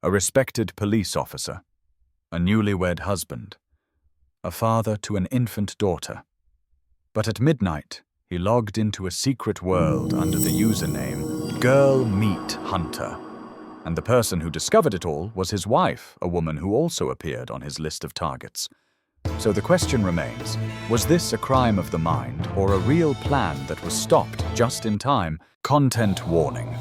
a respected police officer, a newlywed husband, a father to an infant daughter. But at midnight, he logged into a secret world under the username Girl Meat Hunter, and the person who discovered it all was his wife, a woman who also appeared on his list of targets. So the question remains, was this a crime of the mind or a real plan that was stopped just in time? Content warning.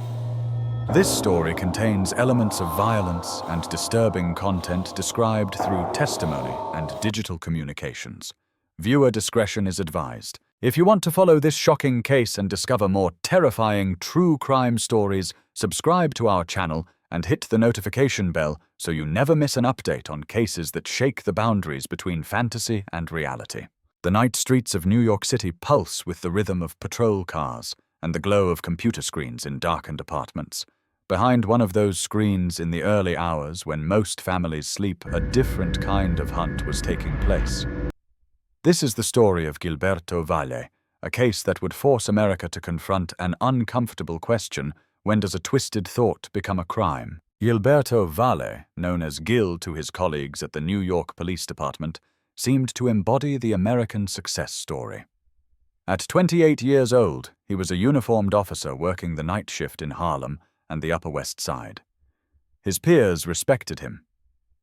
This story contains elements of violence and disturbing content described through testimony and digital communications. Viewer discretion is advised. If you want to follow this shocking case and discover more terrifying true crime stories, subscribe to our channel and hit the notification bell so you never miss an update on cases that shake the boundaries between fantasy and reality. The night streets of New York City pulse with the rhythm of patrol cars and the glow of computer screens in darkened apartments. Behind one of those screens in the early hours when most families sleep, a different kind of hunt was taking place. This is the story of Gilberto Valle, a case that would force America to confront an uncomfortable question: when does a twisted thought become a crime? Gilberto Valle, known as Gil to his colleagues at the New York Police Department, seemed to embody the American success story. At 28 years old, he was a uniformed officer working the night shift in Harlem and the Upper West Side. His peers respected him.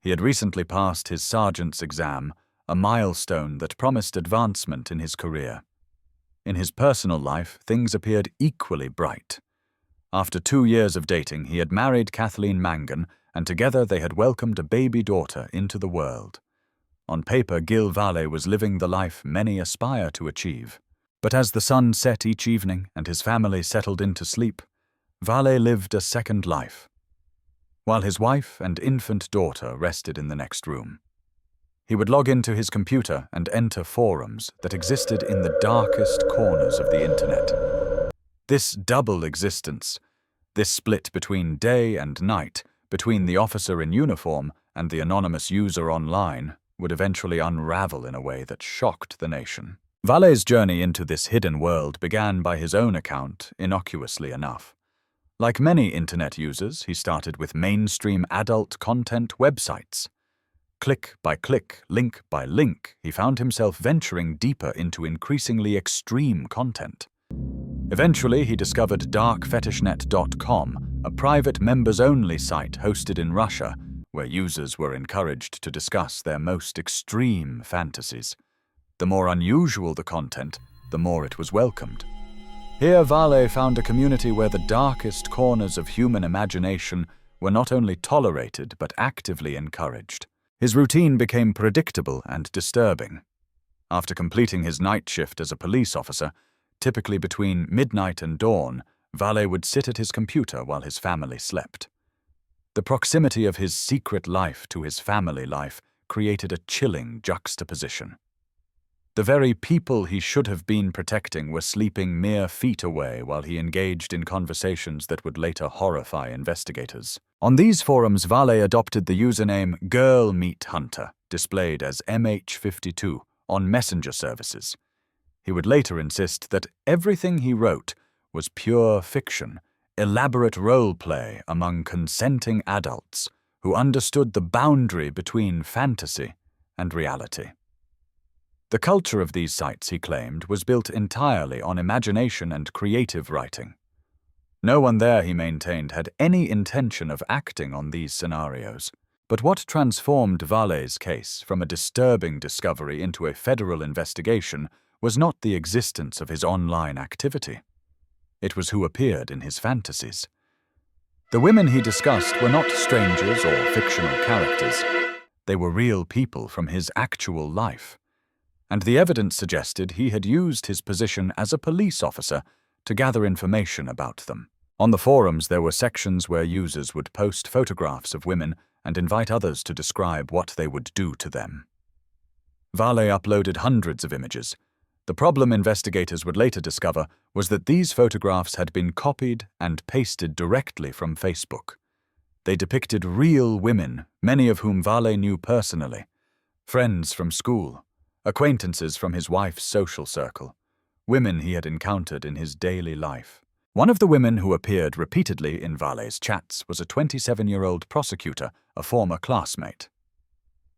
He had recently passed his sergeant's exam, a milestone that promised advancement in his career. In his personal life, things appeared equally bright. After 2 years of dating, he had married Kathleen Mangan, and together they had welcomed a baby daughter into the world. On paper, Gil Valle was living the life many aspire to achieve. But as the sun set each evening and his family settled into sleep, Valle lived a second life, while his wife and infant daughter rested in the next room. He would log into his computer and enter forums that existed in the darkest corners of the internet. This double existence, this split between day and night, between the officer in uniform and the anonymous user online, would eventually unravel in a way that shocked the nation. Valle's journey into this hidden world began by his own account, innocuously enough. Like many internet users, he started with mainstream adult content websites. Click by click, link by link, he found himself venturing deeper into increasingly extreme content. Eventually, he discovered darkfetishnet.com, a private members-only site hosted in Russia, where users were encouraged to discuss their most extreme fantasies. The more unusual the content, the more it was welcomed. Here, Valle found a community where the darkest corners of human imagination were not only tolerated but actively encouraged. His routine became predictable and disturbing. After completing his night shift as a police officer, typically between midnight and dawn, Valle would sit at his computer while his family slept. The proximity of his secret life to his family life created a chilling juxtaposition. The very people he should have been protecting were sleeping mere feet away while he engaged in conversations that would later horrify investigators. On these forums, Valle adopted the username Girl Meat Hunter, displayed as MH52, on messenger services. He would later insist that everything he wrote was pure fiction, elaborate role play among consenting adults who understood the boundary between fantasy and reality. The culture of these sites, he claimed, was built entirely on imagination and creative writing. No one there, he maintained, had any intention of acting on these scenarios. But what transformed Valle's case from a disturbing discovery into a federal investigation was not the existence of his online activity. It was who appeared in his fantasies. The women he discussed were not strangers or fictional characters. They were real people from his actual life. And the evidence suggested he had used his position as a police officer to gather information about them. On the forums, there were sections where users would post photographs of women and invite others to describe what they would do to them. Valle uploaded hundreds of images. The problem investigators would later discover was that these photographs had been copied and pasted directly from Facebook. They depicted real women, many of whom Valle knew personally, friends from school, acquaintances from his wife's social circle, women he had encountered in his daily life. One of the women who appeared repeatedly in Valle's chats was a 27-year-old prosecutor, a former classmate.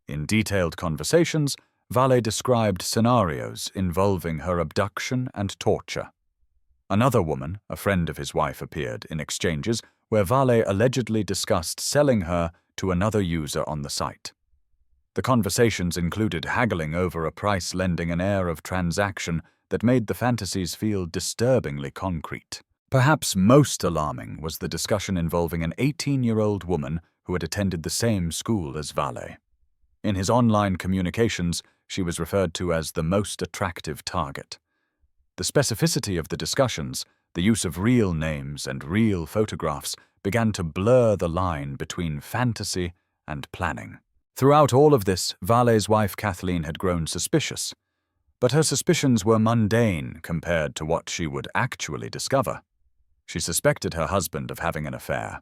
In detailed conversations, Valle described scenarios involving her abduction and torture. Another woman, a friend of his wife, appeared in exchanges where Valle allegedly discussed selling her to another user on the site. The conversations included haggling over a price, lending an air of transaction that made the fantasies feel disturbingly concrete. Perhaps most alarming was the discussion involving an 18-year-old woman who had attended the same school as Valle. In his online communications, she was referred to as the most attractive target. The specificity of the discussions, the use of real names and real photographs, began to blur the line between fantasy and planning. Throughout all of this, Valle's wife Kathleen had grown suspicious, but her suspicions were mundane compared to what she would actually discover. She suspected her husband of having an affair.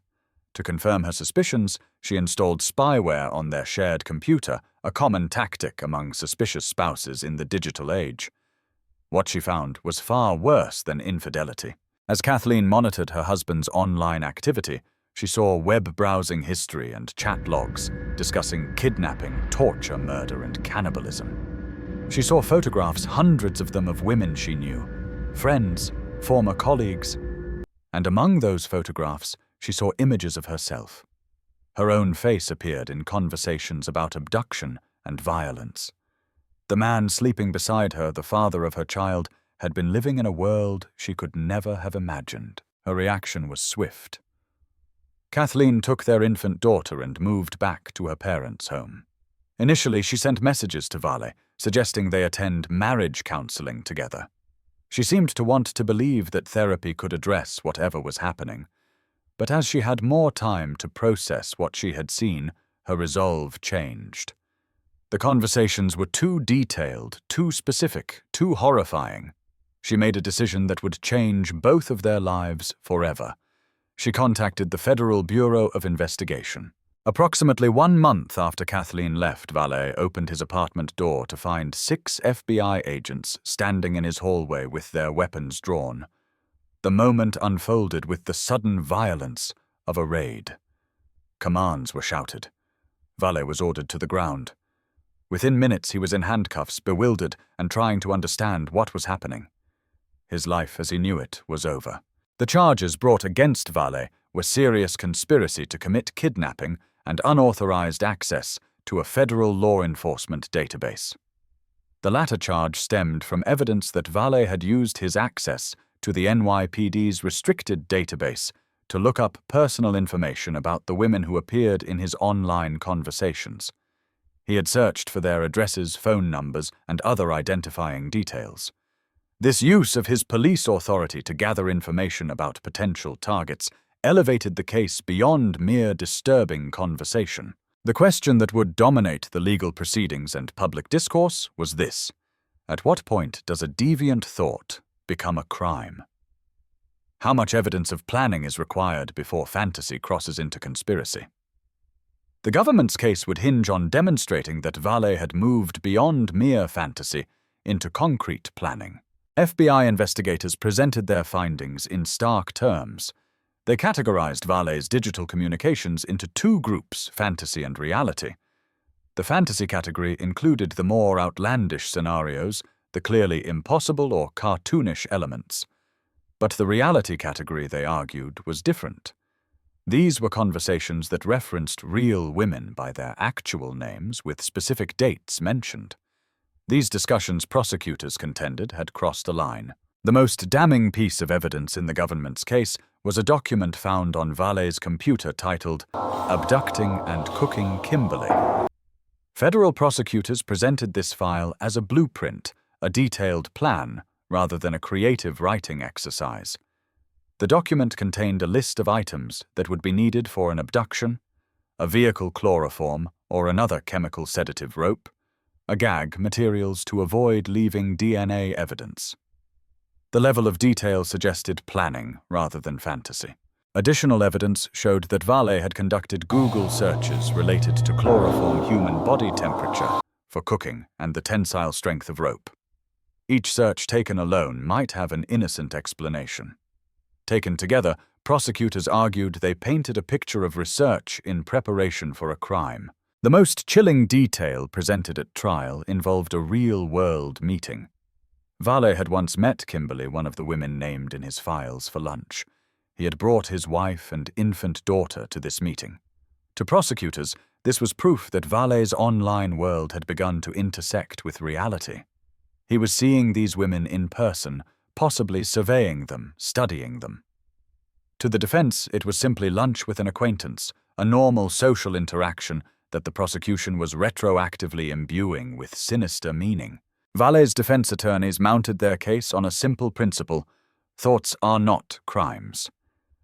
To confirm her suspicions, she installed spyware on their shared computer, a common tactic among suspicious spouses in the digital age. What she found was far worse than infidelity. As Kathleen monitored her husband's online activity, she saw web browsing history and chat logs discussing kidnapping, torture, murder, and cannibalism. She saw photographs, hundreds of them, of women she knew, friends, former colleagues, and among those photographs, she saw images of herself. Her own face appeared in conversations about abduction and violence. The man sleeping beside her, the father of her child, had been living in a world she could never have imagined. Her reaction was swift. Kathleen took their infant daughter and moved back to her parents' home. Initially, she sent messages to Valle, suggesting they attend marriage counseling together. She seemed to want to believe that therapy could address whatever was happening. But as she had more time to process what she had seen, her resolve changed. The conversations were too detailed, too specific, too horrifying. She made a decision that would change both of their lives forever. She contacted the Federal Bureau of Investigation. Approximately 1 month after Kathleen left, Valle opened his apartment door to find 6 FBI agents standing in his hallway with their weapons drawn. The moment unfolded with the sudden violence of a raid. Commands were shouted. Valle was ordered to the ground. Within minutes, he was in handcuffs, bewildered and trying to understand what was happening. His life as he knew it was over. The charges brought against Valle were serious conspiracy to commit kidnapping and unauthorized access to a federal law enforcement database. The latter charge stemmed from evidence that Valle had used his access to the NYPD's restricted database to look up personal information about the women who appeared in his online conversations. He had searched for their addresses, phone numbers, and other identifying details. This use of his police authority to gather information about potential targets elevated the case beyond mere disturbing conversation. The question that would dominate the legal proceedings and public discourse was this: at what point does a deviant thought become a crime? How much evidence of planning is required before fantasy crosses into conspiracy? The government's case would hinge on demonstrating that Valle had moved beyond mere fantasy into concrete planning. FBI investigators presented their findings in stark terms. They categorized Valle's digital communications into 2 groups, fantasy and reality. The fantasy category included the more outlandish scenarios, the clearly impossible or cartoonish elements. But the reality category, they argued, was different. These were conversations that referenced real women by their actual names with specific dates mentioned. These discussions, prosecutors contended, had crossed a line. The most damning piece of evidence in the government's case was a document found on Valle's computer titled "Abducting and Cooking Kimberly." Federal prosecutors presented this file as a blueprint, a detailed plan, rather than a creative writing exercise. The document contained a list of items that would be needed for an abduction, a vehicle chloroform or another chemical sedative rope, a gag, materials to avoid leaving DNA evidence. The level of detail suggested planning rather than fantasy. Additional evidence showed that Valle had conducted Google searches related to chloroform human body temperature for cooking and the tensile strength of rope. Each search taken alone might have an innocent explanation. Taken together, prosecutors argued they painted a picture of research in preparation for a crime. The most chilling detail presented at trial involved a real-world meeting. Valle had once met Kimberly, one of the women named in his files, for lunch. He had brought his wife and infant daughter to this meeting. To prosecutors, this was proof that Valle's online world had begun to intersect with reality. He was seeing these women in person, possibly surveying them, studying them. To the defense, it was simply lunch with an acquaintance, a normal social interaction that the prosecution was retroactively imbuing with sinister meaning. Valle's defense attorneys mounted their case on a simple principle: thoughts are not crimes.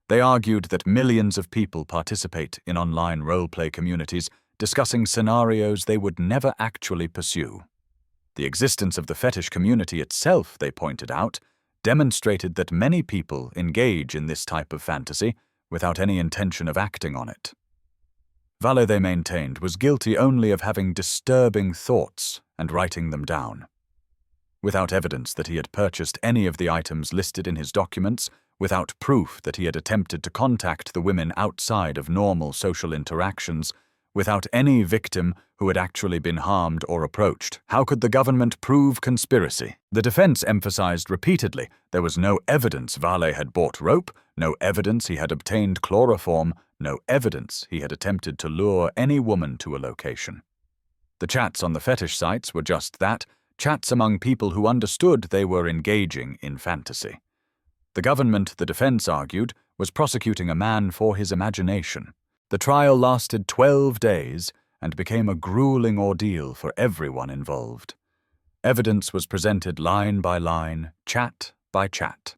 They argued that millions of people participate in online role-play communities discussing scenarios they would never actually pursue. The existence of the fetish community itself, they pointed out, demonstrated that many people engage in this type of fantasy without any intention of acting on it. Valle, they maintained, was guilty only of having disturbing thoughts and writing them down. Without evidence that he had purchased any of the items listed in his documents, without proof that he had attempted to contact the women outside of normal social interactions, without any victim who had actually been harmed or approached, how could the government prove conspiracy? The defense emphasized repeatedly there was no evidence Valle had bought rope, no evidence he had obtained chloroform, no evidence he had attempted to lure any woman to a location. The chats on the fetish sites were just that, chats among people who understood they were engaging in fantasy. The government, the defense argued, was prosecuting a man for his imagination. The trial lasted 12 days and became a grueling ordeal for everyone involved. Evidence was presented line by line, chat by chat.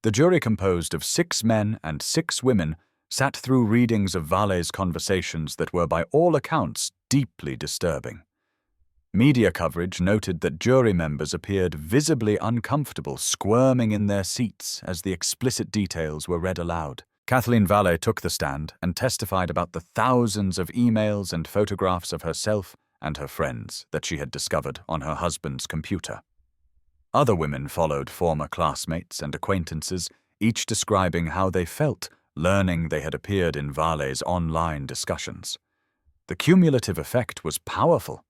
The jury, composed of 6 men and 6 women, sat through readings of Valle's conversations that were by all accounts deeply disturbing. Media coverage noted that jury members appeared visibly uncomfortable, squirming in their seats as the explicit details were read aloud. Kathleen Valle took the stand and testified about the thousands of emails and photographs of herself and her friends that she had discovered on her husband's computer. Other women followed, former classmates and acquaintances, each describing how they felt learning they had appeared in Valle's online discussions. The cumulative effect was powerful.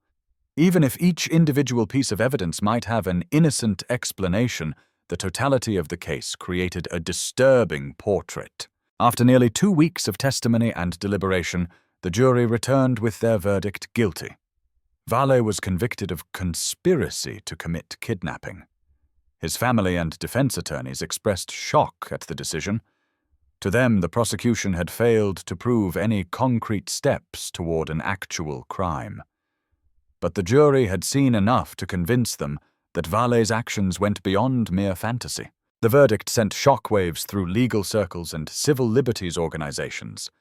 Even if each individual piece of evidence might have an innocent explanation, the totality of the case created a disturbing portrait. After nearly 2 weeks of testimony and deliberation, the jury returned with their verdict guilty. Valle was convicted of conspiracy to commit kidnapping. His family and defense attorneys expressed shock at the decision. To them, the prosecution had failed to prove any concrete steps toward an actual crime. But the jury had seen enough to convince them that Valle's actions went beyond mere fantasy. The verdict sent shockwaves through legal circles and civil liberties organizations.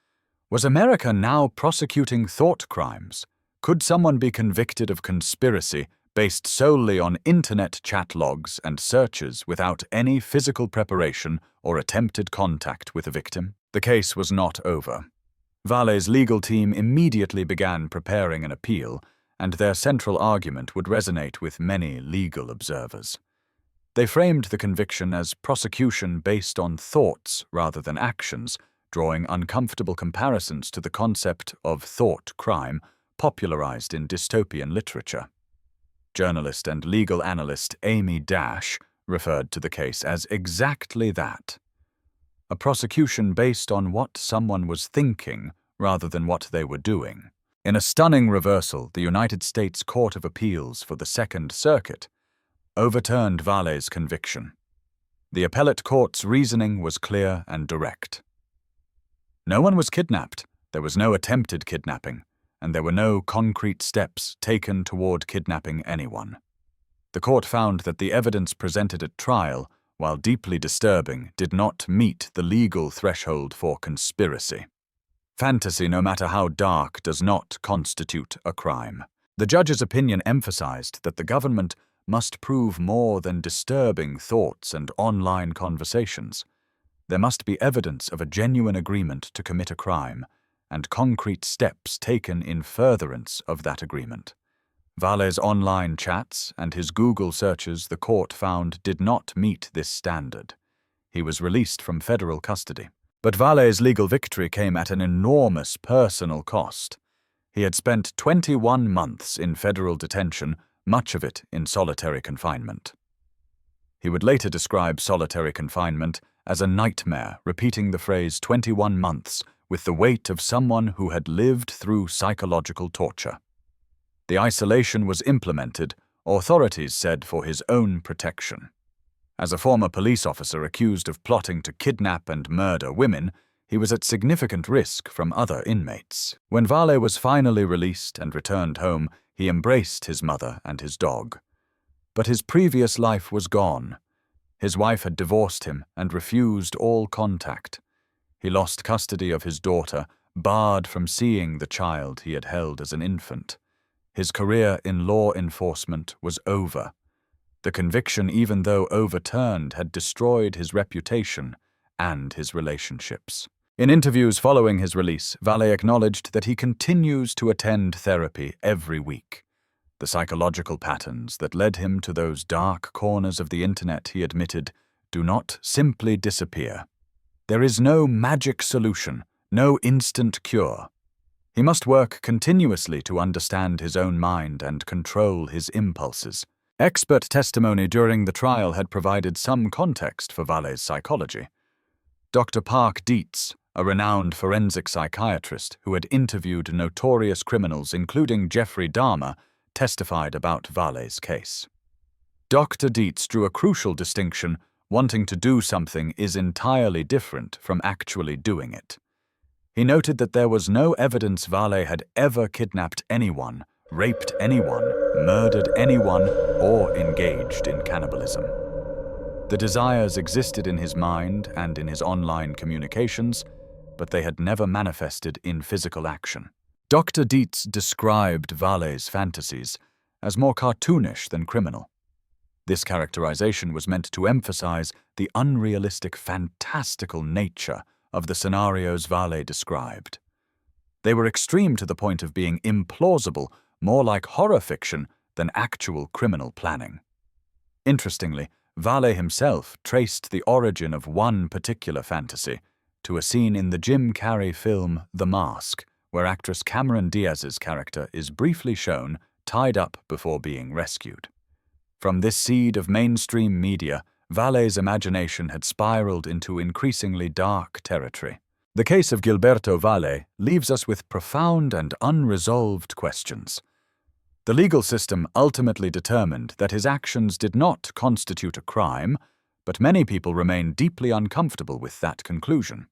Was America now prosecuting thought crimes? Could someone be convicted of conspiracy based solely on internet chat logs and searches without any physical preparation or attempted contact with a victim? The case was not over. Valle's legal team immediately began preparing an appeal, and their central argument would resonate with many legal observers. They framed the conviction as prosecution based on thoughts rather than actions, drawing uncomfortable comparisons to the concept of thought crime popularized in dystopian literature. Journalist and legal analyst Amy Dash referred to the case as exactly that: a prosecution based on what someone was thinking rather than what they were doing. In a stunning reversal, the United States Court of Appeals for the Second Circuit overturned Valle's conviction. The appellate court's reasoning was clear and direct. No one was kidnapped, there was no attempted kidnapping, and there were no concrete steps taken toward kidnapping anyone. The court found that the evidence presented at trial, while deeply disturbing, did not meet the legal threshold for conspiracy. Fantasy, no matter how dark, does not constitute a crime. The judge's opinion emphasized that the government must prove more than disturbing thoughts and online conversations. There must be evidence of a genuine agreement to commit a crime, and concrete steps taken in furtherance of that agreement. Valle's online chats and his Google searches, the court found, did not meet this standard. he was released from federal custody. But Valle's legal victory came at an enormous personal cost. He had spent 21 months in federal detention, much of it in solitary confinement. He would later describe solitary confinement as a nightmare, repeating the phrase 21 months with the weight of someone who had lived through psychological torture. The isolation was implemented, authorities said, for his own protection. As a former police officer accused of plotting to kidnap and murder women, he was at significant risk from other inmates. When Valle was finally released and returned home, he embraced his mother and his dog. But his previous life was gone. His wife had divorced him and refused all contact. He lost custody of his daughter, barred from seeing the child he had held as an infant. His career in law enforcement was over. The conviction, even though overturned, had destroyed his reputation and his relationships. In interviews following his release, Valle acknowledged that he continues to attend therapy every week. The psychological patterns that led him to those dark corners of the internet, he admitted, do not simply disappear. There is no magic solution, no instant cure. He must work continuously to understand his own mind and control his impulses. Expert testimony during the trial had provided some context for Valle's psychology. Dr. Park Dietz, a renowned forensic psychiatrist who had interviewed notorious criminals including Jeffrey Dahmer, testified about Valle's case. Dr. Dietz drew a crucial distinction: wanting to do something is entirely different from actually doing it. He noted that there was no evidence Valle had ever kidnapped anyone, raped anyone, murdered anyone, or engaged in cannibalism. The desires existed in his mind and in his online communications, but they had never manifested in physical action. Dr. Dietz described Valle's fantasies as more cartoonish than criminal. This characterization was meant to emphasize the unrealistic, fantastical nature of the scenarios Valle described. They were extreme to the point of being implausible, more like horror fiction than actual criminal planning. Interestingly, Valle himself traced the origin of one particular fantasy to a scene in the Jim Carrey film The Mask, where actress Cameron Diaz's character is briefly shown tied up before being rescued. From this seed of mainstream media, Valle's imagination had spiraled into increasingly dark territory. The case of Gilberto Valle leaves us with profound and unresolved questions. The legal system ultimately determined that his actions did not constitute a crime, but many people remain deeply uncomfortable with that conclusion.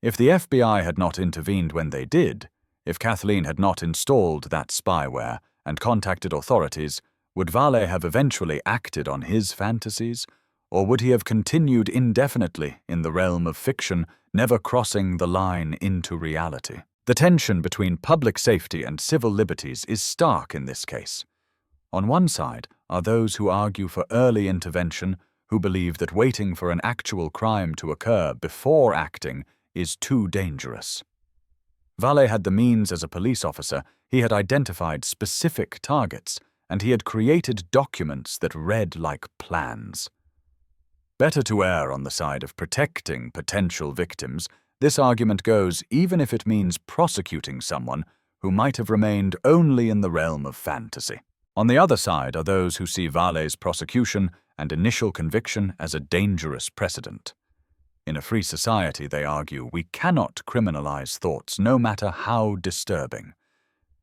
If the FBI had not intervened when they did, if Kathleen had not installed that spyware and contacted authorities, would Valle have eventually acted on his fantasies, or would he have continued indefinitely in the realm of fiction, never crossing the line into reality? The tension between public safety and civil liberties is stark in this case. On one side are those who argue for early intervention, who believe that waiting for an actual crime to occur before acting is too dangerous. Valle had the means as a police officer. He had identified specific targets, and he had created documents that read like plans. Better to err on the side of protecting potential victims. This argument goes even if it means prosecuting someone who might have remained only in the realm of fantasy. On the other side are those who see Valle's prosecution and initial conviction as a dangerous precedent. In a free society, they argue, we cannot criminalize thoughts, no matter how disturbing.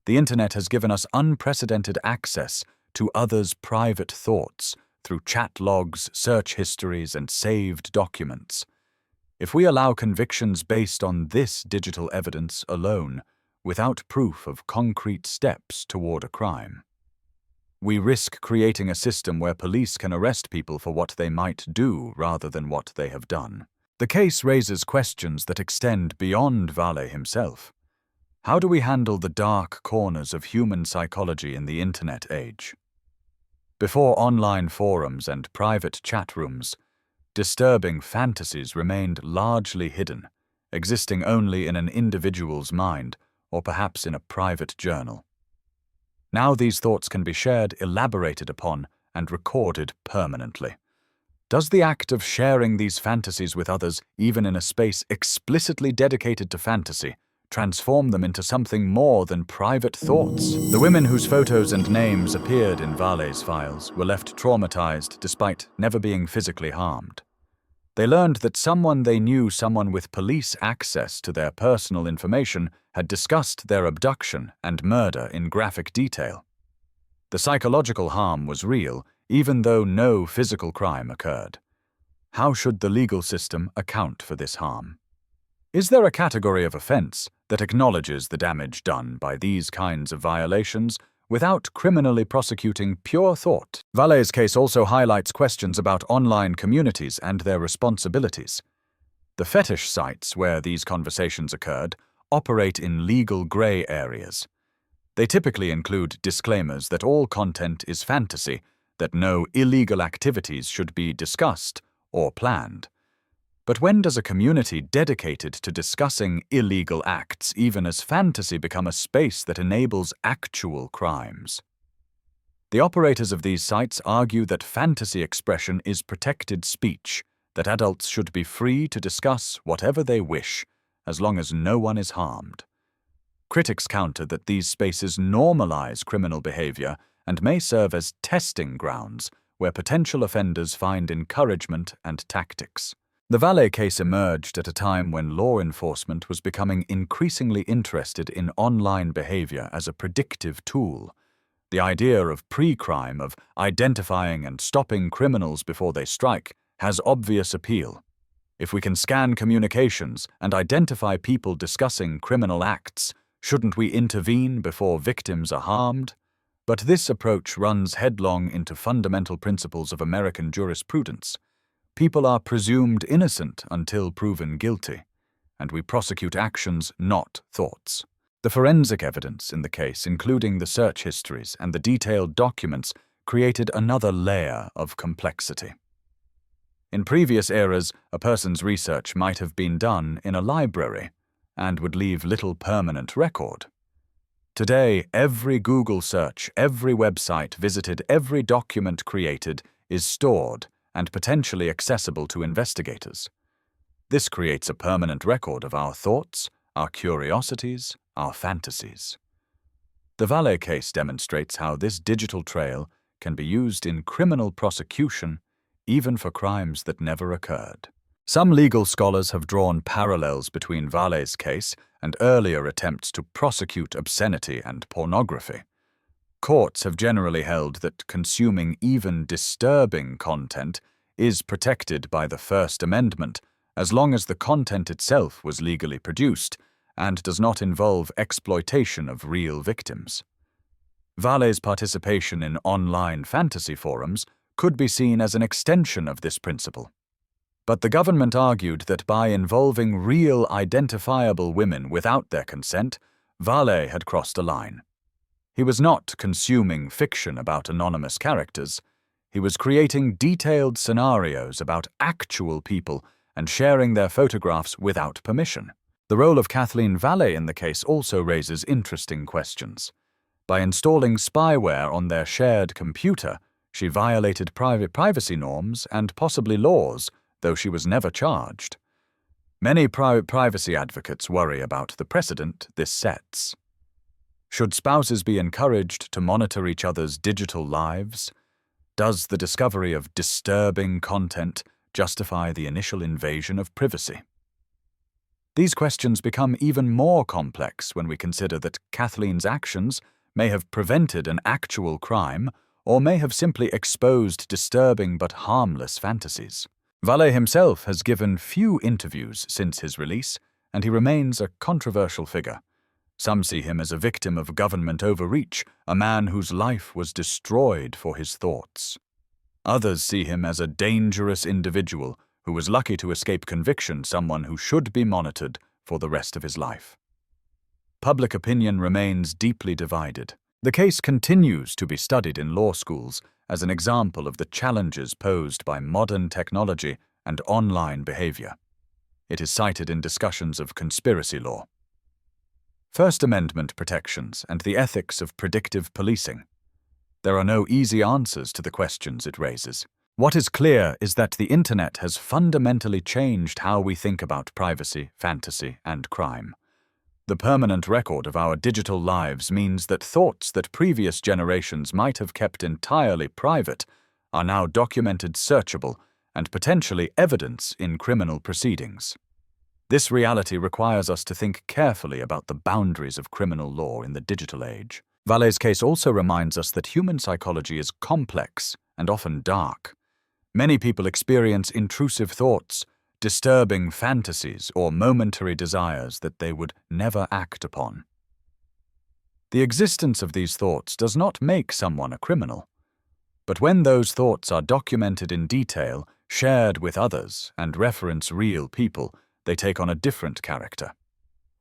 The internet has given us unprecedented access to others' private thoughts through chat logs, search histories, and saved documents. If we allow convictions based on this digital evidence alone, without proof of concrete steps toward a crime, we risk creating a system where police can arrest people for what they might do rather than what they have done. The case raises questions that extend beyond Valle himself. How do we handle the dark corners of human psychology in the internet age? Before online forums and private chat rooms, disturbing fantasies remained largely hidden, existing only in an individual's mind or perhaps in a private journal. Now these thoughts can be shared, elaborated upon, and recorded permanently. Does the act of sharing these fantasies with others, even in a space explicitly dedicated to fantasy, transform them into something more than private thoughts? The women whose photos and names appeared in Valle's files were left traumatized despite never being physically harmed. They learned that someone with police access to their personal information had discussed their abduction and murder in graphic detail. The psychological harm was real, even though no physical crime occurred. How should the legal system account for this harm? Is there a category of offense that acknowledges the damage done by these kinds of violations without criminally prosecuting pure thought? Valle's case also highlights questions about online communities and their responsibilities. The fetish sites where these conversations occurred operate in legal gray areas. They typically include disclaimers that all content is fantasy, that no illegal activities should be discussed or planned. But when does a community dedicated to discussing illegal acts, even as fantasy, become a space that enables actual crimes? The operators of these sites argue that fantasy expression is protected speech, that adults should be free to discuss whatever they wish, as long as no one is harmed. Critics counter that these spaces normalize criminal behavior and may serve as testing grounds where potential offenders find encouragement and tactics. The Valle case emerged at a time when law enforcement was becoming increasingly interested in online behavior as a predictive tool. The idea of pre-crime, of identifying and stopping criminals before they strike, has obvious appeal. If we can scan communications and identify people discussing criminal acts, shouldn't we intervene before victims are harmed? But this approach runs headlong into fundamental principles of American jurisprudence. People are presumed innocent until proven guilty, and we prosecute actions, not thoughts. The forensic evidence in the case, including the search histories and the detailed documents, created another layer of complexity. In previous eras, a person's research might have been done in a library and would leave little permanent record. Today, every Google search, every website visited, every document created is stored and potentially accessible to investigators. This creates a permanent record of our thoughts, our curiosities, our fantasies. The Valle case demonstrates how this digital trail can be used in criminal prosecution, even for crimes that never occurred. Some legal scholars have drawn parallels between Valle's case and earlier attempts to prosecute obscenity and pornography. Courts have generally held that consuming even disturbing content is protected by the First Amendment, as long as the content itself was legally produced and does not involve exploitation of real victims. Valle's participation in online fantasy forums could be seen as an extension of this principle. But the government argued that by involving real identifiable women without their consent, Valle had crossed a line. He was not consuming fiction about anonymous characters. He was creating detailed scenarios about actual people and sharing their photographs without permission. The role of Kathleen Valle in the case also raises interesting questions. By installing spyware on their shared computer, she violated private privacy norms and possibly laws, though she was never charged. Many private privacy advocates worry about the precedent this sets. Should spouses be encouraged to monitor each other's digital lives? Does the discovery of disturbing content justify the initial invasion of privacy? These questions become even more complex when we consider that Kathleen's actions may have prevented an actual crime or may have simply exposed disturbing but harmless fantasies. Valle himself has given few interviews since his release, and he remains a controversial figure. Some see him as a victim of government overreach, a man whose life was destroyed for his thoughts. Others see him as a dangerous individual who was lucky to escape conviction, someone who should be monitored for the rest of his life. Public opinion remains deeply divided. The case continues to be studied in law schools as an example of the challenges posed by modern technology and online behavior. It is cited in discussions of conspiracy law, First Amendment protections, and the ethics of predictive policing. There are no easy answers to the questions it raises. What is clear is that the internet has fundamentally changed how we think about privacy, fantasy, and crime. The permanent record of our digital lives means that thoughts that previous generations might have kept entirely private are now documented, searchable, and potentially evidence in criminal proceedings. This reality requires us to think carefully about the boundaries of criminal law in the digital age. Valle's case also reminds us that human psychology is complex and often dark. Many people experience intrusive thoughts, disturbing fantasies, or momentary desires that they would never act upon. The existence of these thoughts does not make someone a criminal, but when those thoughts are documented in detail, shared with others, and reference real people, they take on a different character.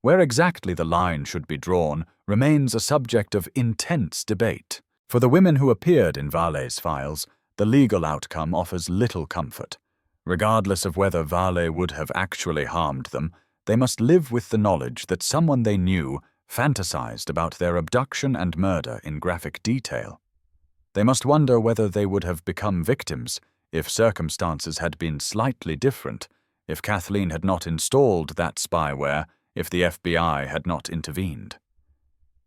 Where exactly the line should be drawn remains a subject of intense debate. For the women who appeared in Valle's files, the legal outcome offers little comfort. Regardless of whether Valle would have actually harmed them, they must live with the knowledge that someone they knew fantasized about their abduction and murder in graphic detail. They must wonder whether they would have become victims if circumstances had been slightly different, if Kathleen had not installed that spyware, if the FBI had not intervened.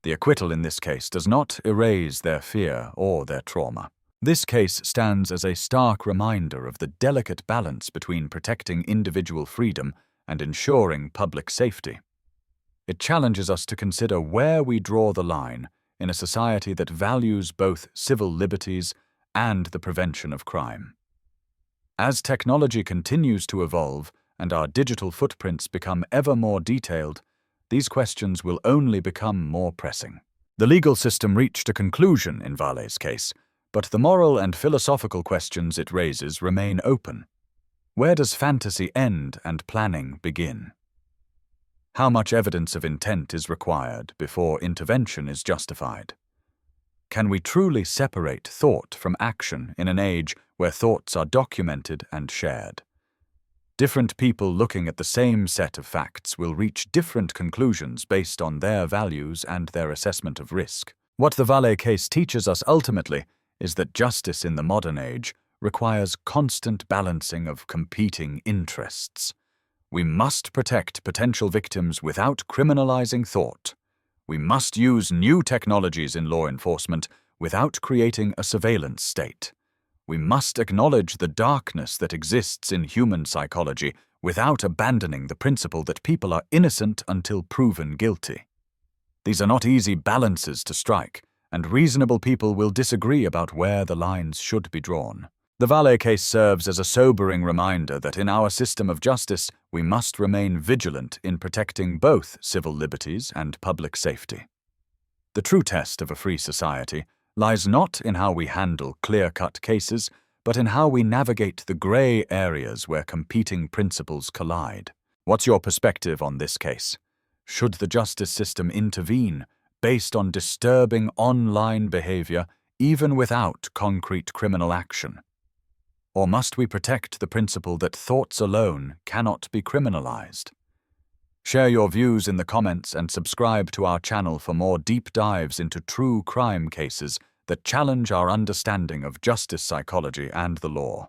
The acquittal in this case does not erase their fear or their trauma. This case stands as a stark reminder of the delicate balance between protecting individual freedom and ensuring public safety. It challenges us to consider where we draw the line in a society that values both civil liberties and the prevention of crime. As technology continues to evolve and our digital footprints become ever more detailed, these questions will only become more pressing. The legal system reached a conclusion in Valle's case, but the moral and philosophical questions it raises remain open. Where does fantasy end and planning begin? How much evidence of intent is required before intervention is justified? Can we truly separate thought from action in an age where thoughts are documented and shared? Different people looking at the same set of facts will reach different conclusions based on their values and their assessment of risk. What the Valle case teaches us ultimately is that justice in the modern age requires constant balancing of competing interests. We must protect potential victims without criminalizing thought. We must use new technologies in law enforcement without creating a surveillance state. We must acknowledge the darkness that exists in human psychology without abandoning the principle that people are innocent until proven guilty. These are not easy balances to strike, and reasonable people will disagree about where the lines should be drawn. The Valle case serves as a sobering reminder that in our system of justice, we must remain vigilant in protecting both civil liberties and public safety. The true test of a free society lies not in how we handle clear-cut cases, but in how we navigate the gray areas where competing principles collide. What's your perspective on this case? Should the justice system intervene based on disturbing online behavior, even without concrete criminal action? Or must we protect the principle that thoughts alone cannot be criminalized? Share your views in the comments and subscribe to our channel for more deep dives into true crime cases that challenge our understanding of justice psychology and the law.